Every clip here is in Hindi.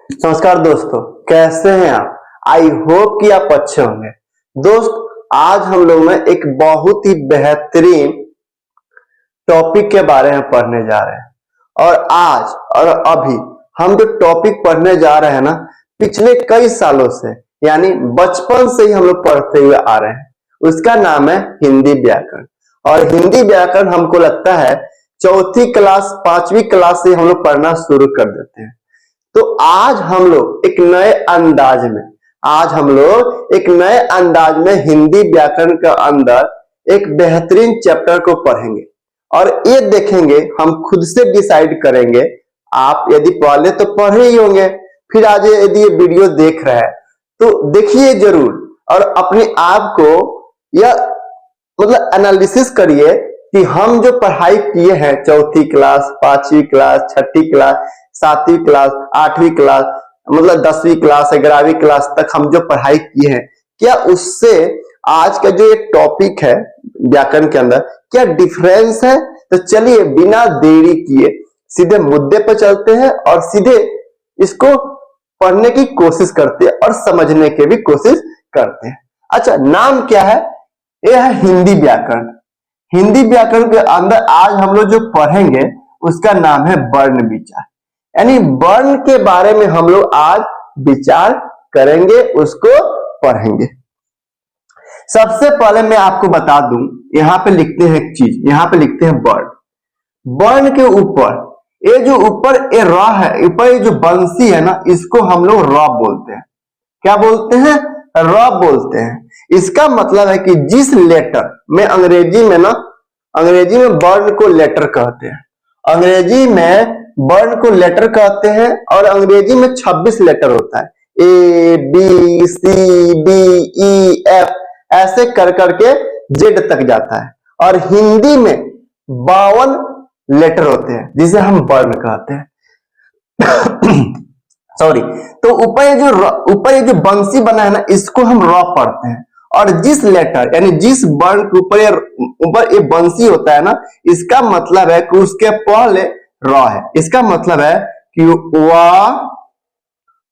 नमस्कार दोस्तों, कैसे हैं आप। आई होप कि आप अच्छे होंगे। दोस्त, आज हम लोग में एक बहुत ही बेहतरीन टॉपिक के बारे में पढ़ने जा रहे हैं। और आज और अभी हम जो टॉपिक पढ़ने जा रहे हैं ना, पिछले कई सालों से यानी बचपन से ही हम लोग पढ़ते हुए आ रहे हैं। उसका नाम है हिंदी व्याकरण। और हिंदी व्याकरण हमको लगता है चौथी क्लास 5वीं क्लास से हम लोग पढ़ना शुरू कर देते हैं। तो आज हम लोग एक नए अंदाज में हिंदी व्याकरण के अंदर एक बेहतरीन चैप्टर को पढ़ेंगे और ये देखेंगे, हम खुद से डिसाइड करेंगे। आप यदि पहले तो पढ़े ही होंगे, फिर आज यदि ये वीडियो देख रहे हैं तो देखिए जरूर और अपने आप को यह एनालिसिस करिए कि हम जो पढ़ाई किए हैं चौथी क्लास, 5वीं क्लास, 6ठी क्लास, 7वीं क्लास, 8वीं क्लास, 10वीं क्लास, 11वीं क्लास तक हम जो पढ़ाई किए हैं, क्या उससे आज का जो एक टॉपिक है व्याकरण के अंदर क्या डिफरेंस है। तो चलिए बिना देरी किए सीधे मुद्दे पर चलते हैं और सीधे इसको पढ़ने की कोशिश करते हैं और समझने की भी कोशिश करते हैं। अच्छा, नाम क्या है? यह है हिंदी व्याकरण। हिंदी व्याकरण के अंदर आज हम लोग जो पढ़ेंगे उसका नाम है वर्ण विचार, यानी वर्ण के बारे में हम लोग आज विचार करेंगे, उसको पढ़ेंगे। सबसे पहले मैं आपको बता दूं, यहां पे लिखते हैं एक चीज, यहां पे लिखते हैं वर्ण। वर्ण के ऊपर ये जो ऊपर ये र है, ऊपर ये जो बंसी है ना, इसको हम लोग र बोलते हैं। क्या बोलते हैं? र बोलते हैं। इसका मतलब है कि जिस लेटर में अंग्रेजी में वर्ण को लेटर कहते हैं। अंग्रेजी में वर्ण को लेटर कहते हैं और अंग्रेजी में 26 लेटर होता है। A B C D E F ऐसे कर करके जेड तक जाता है। और हिंदी में 52 लेटर होते हैं जिसे हम वर्ण कहते हैं। सॉरी। तो ऊपर ये जो बंसी बना है ना, इसको हम र पढ़ते हैं। और जिस लेटर यानी जिस वर्ण के ऊपर ये बंसी होता है ना, इसका मतलब है कि उसके पहले र है। इसका मतलब है कि व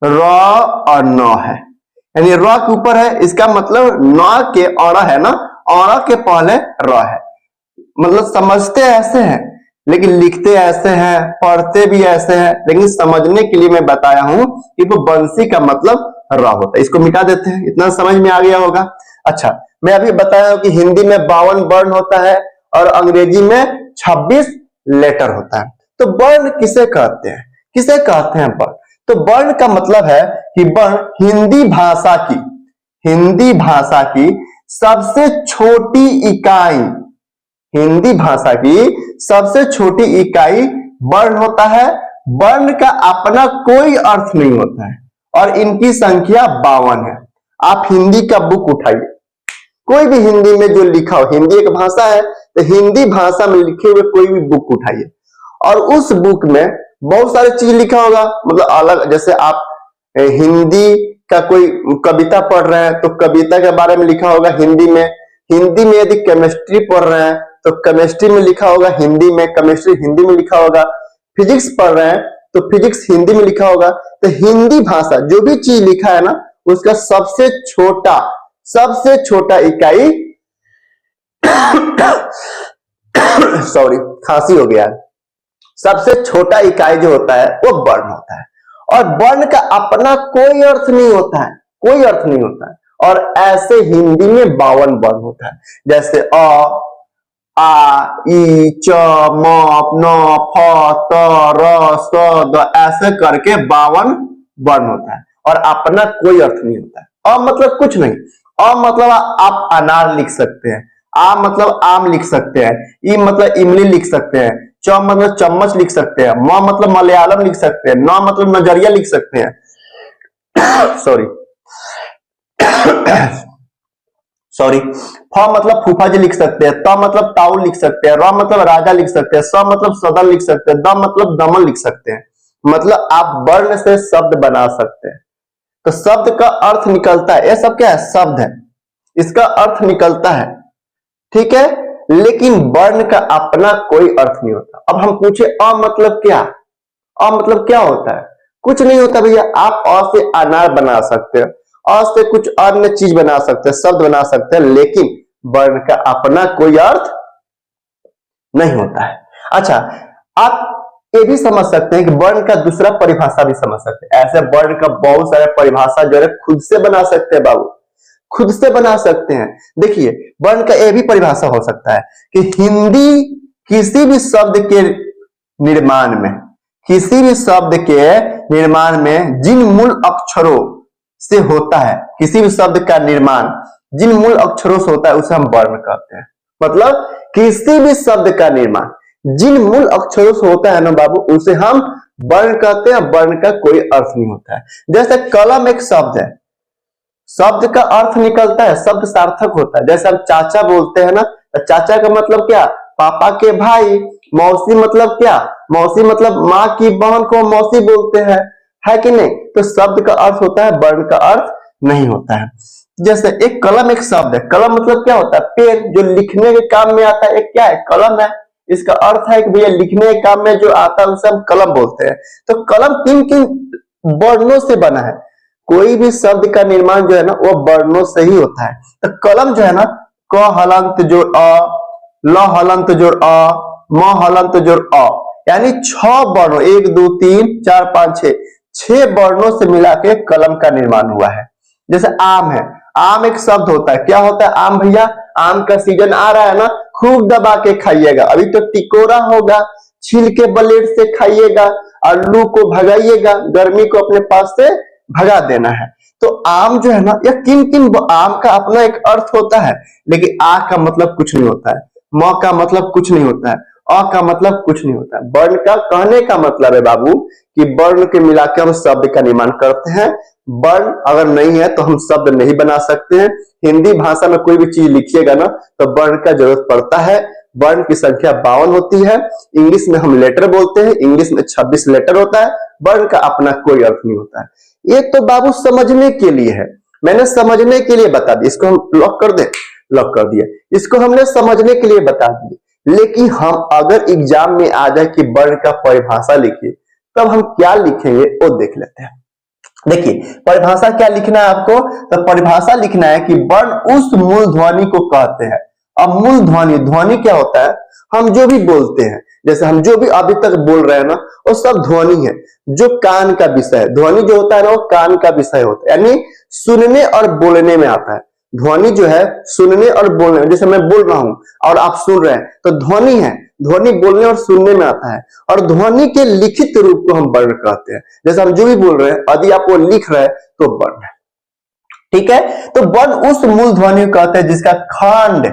र और न है, यानी र के ऊपर है, इसका मतलब न के और है ना, और के पहले र है। मतलब समझते ऐसे हैं लेकिन लिखते ऐसे हैं, पढ़ते भी ऐसे हैं, लेकिन समझने के लिए मैं बताया हूं कि वो बंसी का मतलब र होता है। इसको मिटा देते हैं, इतना समझ में आ गया होगा। अच्छा, मैं अभी बताया हूं कि हिंदी में 52 वर्ण होता है और अंग्रेजी में 26 लेटर होता है। तो वर्ण किसे कहते हैं? वर्ण? तो वर्ण का मतलब है कि वर्ण हिंदी भाषा की सबसे छोटी इकाई, हिंदी भाषा की सबसे छोटी इकाई वर्ण होता है। वर्ण का अपना कोई अर्थ नहीं होता है और इनकी संख्या 52 है। आप हिंदी का बुक उठाइए, कोई भी हिंदी में जो लिखा हो, हिंदी एक भाषा है तो हिंदी भाषा में लिखे हुए कोई भी बुक उठाइए और उस बुक में बहुत सारी चीज लिखा होगा। मतलब अलग, जैसे आप हिंदी का कोई कविता पढ़ रहे हैं तो कविता के बारे में लिखा होगा हिंदी में। हिंदी में यदि केमिस्ट्री पढ़ रहे हैं तो केमिस्ट्री में लिखा होगा हिंदी में, केमिस्ट्री हिंदी में लिखा होगा। फिजिक्स पढ़ रहे हैं तो फिजिक्स हिंदी में लिखा होगा। तो हिंदी भाषा जो भी चीज लिखा है ना, उसका सबसे छोटा इकाई सॉरी, खांसी हो गया। सबसे छोटा इकाई जो होता है वो वर्ण होता है और वर्ण का अपना कोई अर्थ नहीं होता है। और ऐसे हिंदी में 52 वर्ण होता है, जैसे अ, आ, ई, च, म, न, फ, त, र, स, द ऐसे करके 52 वर्ण होता है और अपना कोई अर्थ नहीं होता है। अ मतलब कुछ नहीं। अ मतलब आप अनार लिख सकते हैं, आ मतलब आम लिख सकते हैं, ई मतलब इमली लिख सकते हैं, च मतलब चम्मच लिख सकते हैं, म मतलब मलयालम लिख सकते हैं, न मतलब नजरिया लिख सकते हैं। सॉरी। फ मतलब फूफा जी लिख सकते हैं, त मतलब ताऊ लिख सकते हैं, र मतलब राजा लिख सकते हैं, स मतलब सदन लिख सकते हैं, द मतलब दमन लिख सकते हैं। मतलब आप वर्ण से शब्द बना सकते हैं। तो शब्द का अर्थ निकलता है, ये सब क्या है? शब्द है, इसका अर्थ निकलता है, ठीक है। लेकिन वर्ण का अपना कोई अर्थ नहीं होता। अब हम पूछे अ मतलब क्या होता है? कुछ नहीं होता भैया। आप अ से अनार बना सकते हो, अ से कुछ अन्य चीज बना सकते हैं, शब्द बना सकते हैं, लेकिन वर्ण का अपना कोई अर्थ नहीं होता है। अच्छा, आप ये भी समझ सकते हैं कि वर्ण का दूसरा परिभाषा भी समझ सकते हैं। ऐसे वर्ण का बहुत सारे परिभाषा जो है खुद से बना सकते हैं बाबू, खुद से बना सकते हैं। देखिए, वर्ण का यह भी परिभाषा हो सकता है कि हिंदी किसी भी शब्द के निर्माण में, किसी भी शब्द के निर्माण में जिन मूल अक्षरों से होता है, किसी भी शब्द का निर्माण जिन मूल अक्षरों से होता है उसे हम वर्ण कहते हैं। मतलब किसी भी शब्द का निर्माण जिन मूल अक्षरों से होता है ना बाबू, उसे हम वर्ण कहते हैं। वर्ण का कोई अर्थ नहीं होता है। जैसे कलम एक शब्द है, शब्द का अर्थ निकलता है, शब्द सार्थक होता है। जैसे हम चाचा बोलते हैं ना, तो चाचा का मतलब क्या? पापा के भाई। मौसी मतलब क्या? मौसी मतलब माँ की बहन को मौसी बोलते हैं, है कि नहीं? तो शब्द का अर्थ होता है, वर्ण का अर्थ नहीं होता है। जैसे एक कलम एक शब्द है, कलम मतलब क्या होता है? पेन, जो लिखने के काम में आता है, एक क्या है? कलम है। इसका अर्थ है कि भैया लिखने के काम में जो आता है उसे हम कलम बोलते हैं। तो कलम किन किन वर्णों से बना है? कोई भी शब्द का निर्माण जो है ना वो वर्णों से ही होता है। तो कलम जो है ना, क हलंत जोड़ अ, ल हलंत जोड़ अ, म हलंत जोड़ अ, यानी 6 वर्णों, 1 2 3 4 5 6 वर्णों से मिला के कलम का निर्माण हुआ है। जैसे आम है, आम एक शब्द होता है। क्या होता है आम भैया? आम का सीजन आ रहा है ना, खूब दबा के खाइएगा। अभी तो टिकोरा होगा, छील के ब्लेड से खाइएगा और लू को भगाइएगा, गर्मी को अपने पास से भगा देना है। तो आम जो है ना, यह किन किन, आम का अपना एक अर्थ होता है, लेकिन आ का मतलब कुछ नहीं होता है, म का मतलब कुछ नहीं होता है, अ का मतलब कुछ नहीं होता है। वर्ण का कहने का मतलब है बाबू कि वर्ण के मिला के हम शब्द का निर्माण करते हैं। वर्ण अगर नहीं है तो हम शब्द नहीं बना सकते हैं। हिंदी भाषा में कोई भी चीज लिखिएगा ना तो वर्ण का जरूरत पड़ता है। वर्ण की संख्या 52 होती है। इंग्लिश में हम लेटर बोलते हैं, इंग्लिश में 26 लेटर होता है। वर्ण का अपना कोई अर्थ नहीं होता है। ये तो बाबू समझने के लिए है, मैंने समझने के लिए बता दिया। इसको हम लॉक कर दे, लॉक कर दिया। इसको हमने समझने के लिए बता दिया। लेकिन हम अगर एग्जाम में आ जाए कि वर्ण का परिभाषा लिखिए, तब हम क्या लिखेंगे वो देख लेते हैं। देखिए, परिभाषा क्या लिखना है आपको? तो परिभाषा लिखना है कि वर्ण उस मूल ध्वनि को कहते हैं। अब मूल ध्वनि, ध्वनि क्या होता है? हम जो भी बोलते हैं, जैसे हम जो भी अभी तक बोल रहे हैं ना, वो सब ध्वनि है, जो कान का विषय है। ध्वनि जो होता है ना, वो कान का विषय होता है, यानी सुनने और बोलने में आता है। ध्वनि जो है सुनने और बोलने में, जैसे मैं बोल रहा हूं और आप सुन रहे हैं तो ध्वनि है। ध्वनि बोलने और सुनने में आता है। और ध्वनि के लिखित रूप को हम वर्ण कहते हैं। जैसे हम जो भी बोल रहे हैं, यदि आप वो लिख रहे हैं तो वर्ण है। ठीक है, तो वर्ण उस मूल ध्वनि को कहते हैं जिसका खंड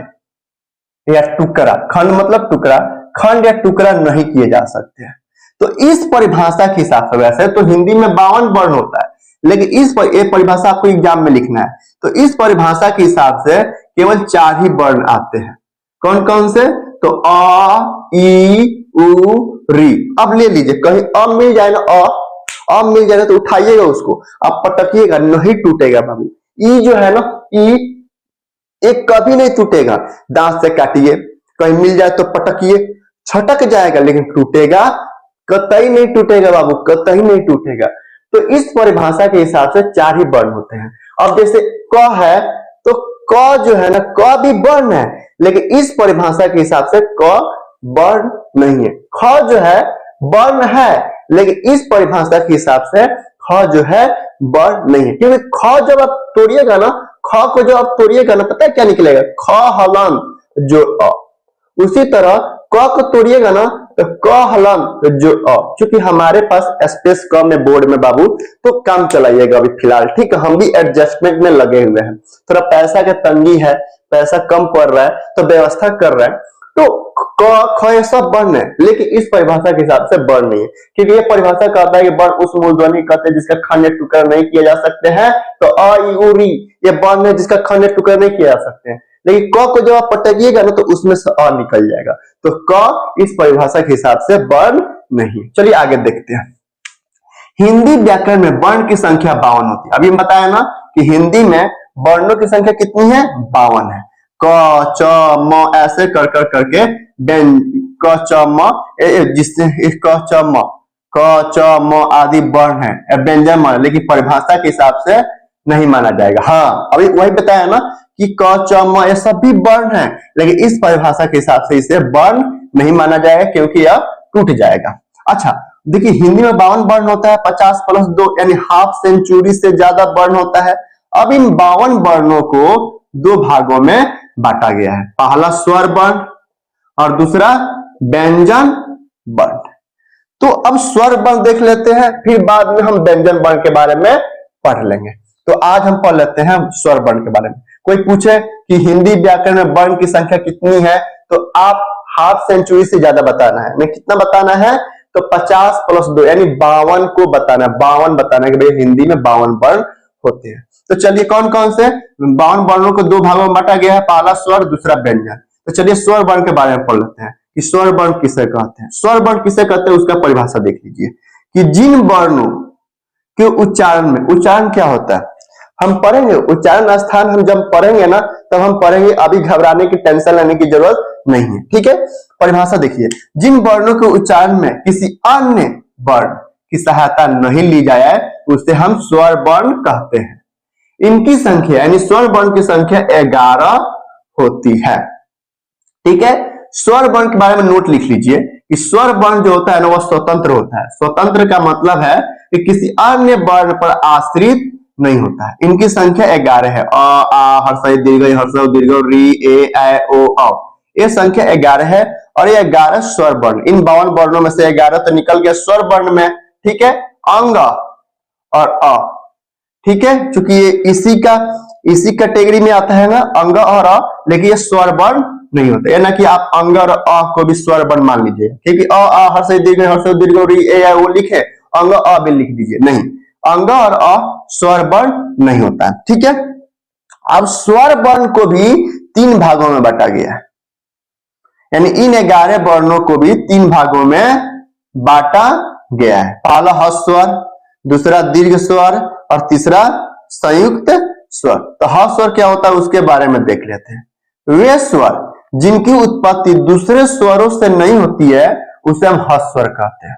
या टुकड़ा, खंड मतलब टुकड़ा, खंड या टुकड़ा नहीं किए जा सकते हैं। तो इस परिभाषा के हिसाब से, वैसे तो हिंदी में 52 वर्ण होता है, लेकिन इस परिभाषा आपको एग्जाम में लिखना है। तो इस परिभाषा के हिसाब से केवल 4 ही वर्ण आते हैं। कौन कौन से? तो अ, ई, उ, री। अब ले लीजिए, कहीं अ मिल जाए ना, अ मिल जाए ना तो उठाइएगा उसको, आप पटकिएगा, नहीं टूटेगा बाबू। ई जो है ना, ई एक कभी नहीं टूटेगा। दांत से काटिए, कहीं मिल जाए तो पटकिए, छटक जाएगा लेकिन टूटेगा कतई नहीं टूटेगा बाबू, कतई नहीं टूटेगा। तो इस परिभाषा के हिसाब से 4 ही वर्ण होते हैं। अब जैसे क है, तो क जो है ना, क भी वर्ण है, लेकिन इस परिभाषा के हिसाब से क वर्ण नहीं है। ख जो है वर्ण है, लेकिन इस परिभाषा के हिसाब से ख जो है वर्ण नहीं है। क्योंकि ख जब आप तोड़िएगा ना, ख को जब आप तोड़िएगा ना, पता है क्या निकलेगा? ख हलंत जो अ। उसी तरह क को तोड़िएगा ना तो क हलंत जो अ। क्योंकि हमारे पास स्पेस कम है बोर्ड में बाबू, तो काम चलाइएगा अभी फिलहाल, ठीक है? हम भी एडजस्टमेंट में लगे हुए हैं, थोड़ा पैसा का तंगी है, पैसा कम पड़ रहा है तो व्यवस्था कर रहे हैं। तो क ख ये सब वर्ण है, लेकिन इस परिभाषा के हिसाब से वर्ण नहीं है। क्योंकि ये परिभाषा कहता है कि वर्ण उस मूल ध्वनि कहते हैं जिसका खंड या टुकड़ा नहीं किया जा सकते हैं। तो अ, ई, उ, री ये वर्ण है जिसका खंड या टुकड़ा नहीं किया जा सकते हैं। लेकिन क को जब आप पटकिएगा ना तो उसमें से अ निकल जाएगा। तो क इस परिभाषा के हिसाब से वर्ण नहीं। चलिए आगे देखते हैं। हिंदी व्याकरण में वर्ण की संख्या 52 होती है। अभी बताया ना कि हिंदी में वर्णों की संख्या कितनी है? 52 है। क, च, म ऐसे कर कर करके क, च, म, जिससे क, च, म क च म आदि वर्ण है, व्यंजन मान, लेकिन परिभाषा के हिसाब से नहीं माना जाएगा। हाँ, अभी वही बताया ना कि क च म ये सब भी वर्ण है, लेकिन इस परिभाषा के हिसाब से इसे वर्ण नहीं माना जाएगा क्योंकि यह टूट जाएगा। अच्छा देखिए, हिंदी में 52 वर्ण होता है, 50 प्लस 2 यानी हाफ सेंचुरी से ज्यादा वर्ण होता है। अब इन 52 वर्णों को दो भागों में बांटा गया है, पहला स्वर वर्ण और दूसरा व्यंजन वर्ण। तो अब स्वर वर्ण देख लेते हैं, फिर बाद में हम व्यंजन वर्ण के बारे में पढ़ लेंगे। तो आज हम पढ़ लेते हैं स्वर वर्ण के बारे में। कोई पूछे कि हिंदी व्याकरण में वर्ण की संख्या कितनी है, तो आप हाफ सेंचुरी से ज्यादा बताना है। मैं कितना बताना है, तो 50 प्लस 2 यानी 52 को बताना है, 52 बताना है कि भाई हिंदी में 52 वर्ण होते हैं। तो चलिए कौन कौन से 52 वर्णों को दो भागों में बांटा गया है, पहला स्वर दूसरा व्यंजन। तो चलिए स्वर वर्ण के बारे में पढ़ लेते हैं कि स्वर वर्ण किसे कहते हैं। स्वर वर्ण किसे कहते हैं उसका परिभाषा देख लीजिए कि जिन वर्णों के उच्चारण में, उच्चारण क्या होता है हम पढ़ेंगे, उच्चारण स्थान हम जब पढ़ेंगे ना तब हम पढ़ेंगे, अभी घबराने की टेंशन लेने की जरूरत नहीं है, ठीक है। परिभाषा देखिए, जिन वर्णों के उच्चारण में किसी अन्य वर्ण की सहायता नहीं ली जाए उसे हम स्वर वर्ण कहते हैं। इनकी संख्या यानी स्वर वर्ण की संख्या 11 होती है, ठीक है। स्वर वर्ण के बारे में नोट लिख लीजिए कि स्वर वर्ण जो होता है ना वह स्वतंत्र होता है। स्वतंत्र का मतलब है कि किसी अन्य वर्ण पर आश्रित नहीं होता है। इनकी संख्या 11 है, अ आ हर्षई दीर्घ हर्षौ दीर्घ री ए ऐ ओ औ, ये संख्या 11 है और ये 11 स्वर वर्ण। इन 52 वर्णों में से 11 तो निकल गया स्वर वर्ण में, ठीक है, अंग और अ, ठीक है, क्योंकि ये इसी कैटेगरी में आता है ना अंग और अ, लेकिन ये स्वर वर्ण नहीं होता है ना कि आप अंग और अ को भी स्वर वर्ण मान लीजिए, क्योंकि अ आ हर्षई दीर्घ हर्षौ दीर्घ री ए ऐ ओ लिखे, अंग अ भी लिख दीजिए, नहीं, अंग और अ स्वर वर्ण नहीं होता है, ठीक है। अब स्वर वर्ण को भी 3 भागों में बांटा गया है, यानी इन 11 वर्णों को भी 3 भागों में बांटा गया है। पहला ह्रस्व स्वर, दूसरा दीर्घ स्वर और तीसरा संयुक्त स्वर। तो ह्रस्व स्वर क्या होता है उसके बारे में देख लेते हैं। वे स्वर जिनकी उत्पत्ति दूसरे स्वरों से नहीं होती है उसे हम ह्रस्व स्वर कहते हैं।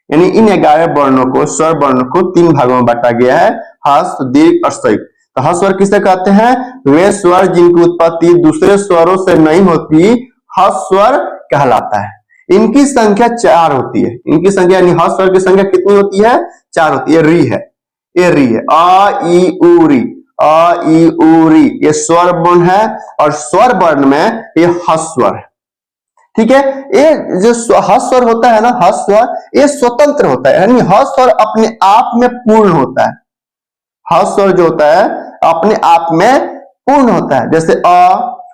यानी इन 11 वर्णों को, स्वर वर्ण को 3 भागों में बांटा गया है, ह्रस्व, दीर्घ और संयुक्त। तो ह्रस्व स्वर किसे कहते हैं, वे स्वर जिनकी उत्पत्ति दूसरे स्वरों से नहीं होती ह्रस्व स्वर कहलाता है। इनकी संख्या 4 होती है। इनकी संख्या यानी ह्रस्व स्वर की संख्या कितनी होती है, 4 होती है। री है, ये री है, अ ई उ री, अ ई उ री, ये स्वर वर्ण है और स्वर वर्ण में ये ह्रस्व स्वर है, ठीक है। ये जो ह्रस्व स्वर होता है ना, ह्रस्व स्वर ये स्वतंत्र होता है, यानी ह्रस्व स्वर अपने आप में पूर्ण होता है। ह्रस्व स्वर जो होता है अपने आप में पूर्ण होता है। जैसे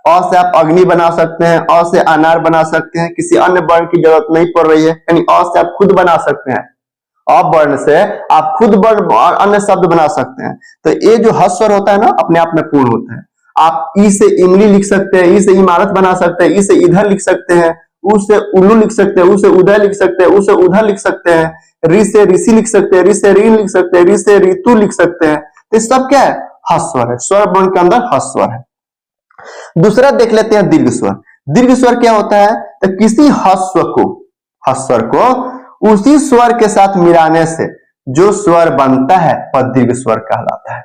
अ से आप अग्नि बना सकते हैं, अ से अनार बना सकते हैं, किसी अन्य वर्ण की जरूरत नहीं पड़ रही है, यानी अ से आप खुद बना सकते हैं, अ वर्ण से आप खुद वर्ण और अन्य शब्द बना सकते हैं। तो ये जो ह्रस्व स्वर होता है ना अपने आप में पूर्ण होता है। आप ई से इमली लिख सकते हैं, ई से इमारत बना सकते हैं, ई से इधर लिख सकते हैं, उ से उल्लू लिख सकते हैं, उ से उदय लिख सकते हैं, उ से उधर लिख सकते हैं, री से ऋषि लिख सकते हैं, री से रीन लिख सकते हैं, री से ऋतु लिख सकते हैं। तो सब क्या है, ह्रस्व स्वर है, स्वर वर्ण के अंदर ह्रस्व स्वर है। दूसरा देख लेते हैं दीर्घ स्वर। दीर्घ स्वर क्या होता है, तो किसी ह्रस्व स्वर को उसी स्वर के साथ मिलाने से जो स्वर बनता है वह दीर्घ स्वर कहलाता है।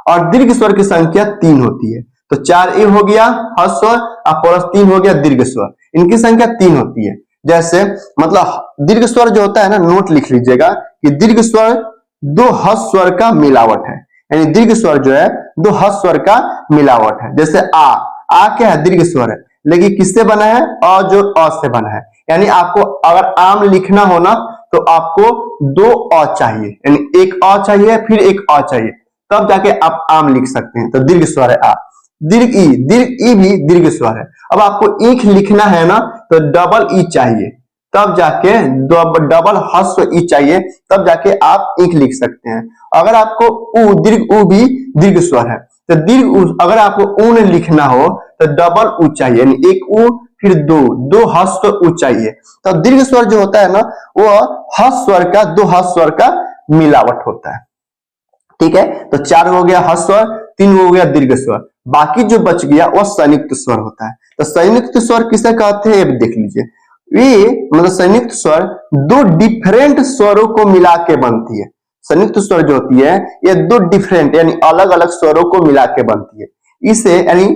और दीर्घ स्वर की संख्या 3 होती है। तो 4 ए हो गया ह्रस्व स्वर और प्लस 3 हो गया दीर्घ स्वर, इनकी संख्या 3 होती है। जैसे मतलब दीर्घ स्वर जो होता है ना, नोट लिख लीजिएगा कि दीर्घ स्वर 2 ह्रस्व स्वर का मिलावट है, यानी दीर्घ स्वर जो है 2 ह्रस्व स्वर का मिलावट है। जैसे आ क्या है, दीर्घ स्वर है, लेकिन किससे बना है, अ जो अ से बना है। यानी आपको अगर आम लिखना हो ना तो आपको 2 अ चाहिए, यानी एक अ चाहिए फिर एक अ चाहिए, तब जाके आप आम लिख सकते हैं। तो दीर्घ स्वर है आ। दीर्घ ई भी दीर्घ स्वर है। अब आपको ईख लिखना है ना तो डबल ई चाहिए, तब जाके डबल ह्रस्व ई चाहिए, तब जाके आप ईख लिख सकते हैं। अगर आपको उ दीर्घ उ भी दीर्घ स्वर है, तो दीर्घ उ अगर आपको ऊन लिखना हो तो डबल उ चाहिए, यानी एक उ फिर दो ह्रस्व उ चाहिए। तो दीर्घ स्वर जो होता है ना वो ह्रस्व स्वर का 2 ह्रस्व स्वर का मिलावट होता है, ठीक है। तो 4 हो गया ह्रस्व स्वर, 3 हो गया दीर्घ स्वर, बाकी जो बच गया वो संयुक्त स्वर होता है। तो संयुक्त स्वर किसे कहते हैं ये देख लीजिए। ये मतलब संयुक्त स्वर दो डिफरेंट स्वरों को मिला के बनती है। संयुक्त स्वर जो होती है ये दो डिफरेंट यानी अलग अलग स्वरों को मिला के बनती है। इसे यानी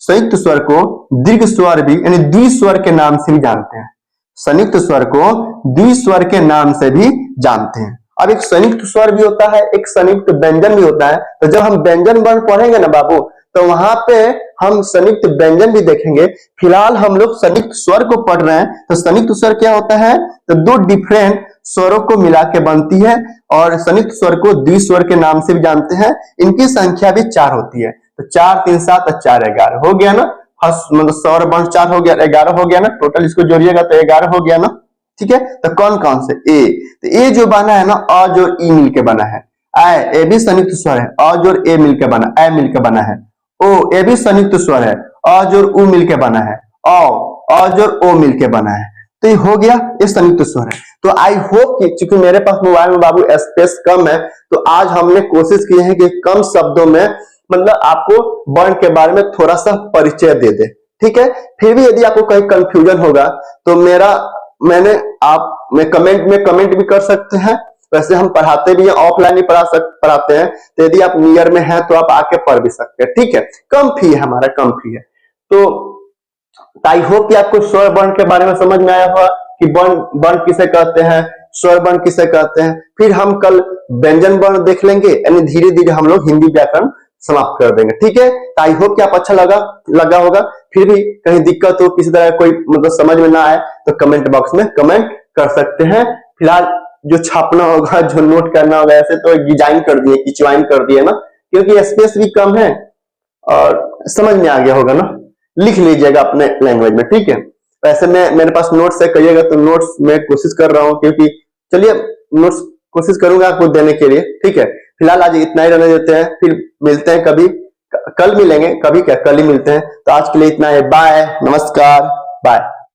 संयुक्त स्वर को दीर्घ स्वर भी यानी द्विस्वर के नाम से भी जानते हैं। संयुक्त स्वर को द्विस्वर के नाम से भी जानते हैं। अब एक संयुक्त स्वर भी होता है, एक संयुक्त व्यंजन भी होता है। तो जब हम व्यंजन वर्ण पढ़ेंगे ना बाबू, तो वहां पे हम संयुक्त व्यंजन भी देखेंगे। फिलहाल हम लोग संयुक्त स्वर को पढ़ रहे हैं। तो संयुक्त स्वर क्या होता है, तो दो डिफरेंट स्वरों को मिला के बनती है और संयुक्त स्वर को द्विस्वर के नाम से भी जानते हैं। इनकी संख्या भी 4 होती है। तो 4 3 7 और 4 11 हो गया ना। मतलब स्वर वर्ण 4 हो गया, 11 हो गया ना। टोटल इसको जोड़िएगा तो 11 हो गया ना। ठीक है, तो कौन कौन से ए, तो ए जो बना है ना अ जोड़ ई मिलके बना है। ए भी संयुक्त स्वर है, अ जोड़ ए मिलके बना, ए मिलके बना है। ओ ए भी संयुक्त स्वर है, अ जोड़ उ मिलके बना है। अ जोड़ ओ मिलके बना है। तो ये हो गया, ये संयुक्त स्वर है। तो आई होप कि चूंकि मेरे पास मोबाइल में बाबू स्पेस कम है, तो आज हमने कोशिश की है कि कम शब्दों में मतलब आपको वर्ण के बारे में थोड़ा सा परिचय दे दे। ठीक है, फिर भी यदि आपको कहीं कंफ्यूजन होगा तो मैं कमेंट भी कर सकते हैं। वैसे हम पढ़ाते भी हैं, ऑफलाइन भी पढ़ाते हैं। तो यदि आप नियर में हैं तो आप आके पढ़ भी सकते हैं। ठीक है, कम फी है हमारा, कम फी है। तो आई होप कि आपको स्वर वर्ण के बारे में समझ में आया होगा कि वर्ण किसे कहते हैं, स्वर वर्ण किसे कहते हैं। फिर हम कल व्यंजन वर्ण देख लेंगे, यानी धीरे धीरे हम लोग हिंदी व्याकरण समाप्त कर देंगे। ठीक है, तो आई होप कि आप अच्छा लगा होगा। फिर भी कहीं दिक्कत हो, किसी तरह कोई मतलब समझ में ना आए तो कमेंट बॉक्स में कमेंट कर सकते हैं। फिलहाल जो छापना होगा, जो नोट करना होगा, ऐसे तो डिजाइन कर दिए, खिंचवाइन कर दिए ना, क्योंकि स्पेस भी कम है और समझ में आ गया होगा ना। लिख लीजिएगा अपने लैंग्वेज में। ठीक है, वैसे मेरे पास नोट्स है, कहिएगा तो नोट्स में कोशिश कर रहा हूँ, क्योंकि चलिए नोट्स कोशिश करूंगा आपको देने के लिए। ठीक है, फिलहाल आज इतना ही रहने देते हैं, फिर मिलते हैं कभी, कल मिलेंगे, कभी क्या कल ही मिलते हैं। तो आज के लिए इतना है, बाय, नमस्कार, बाय।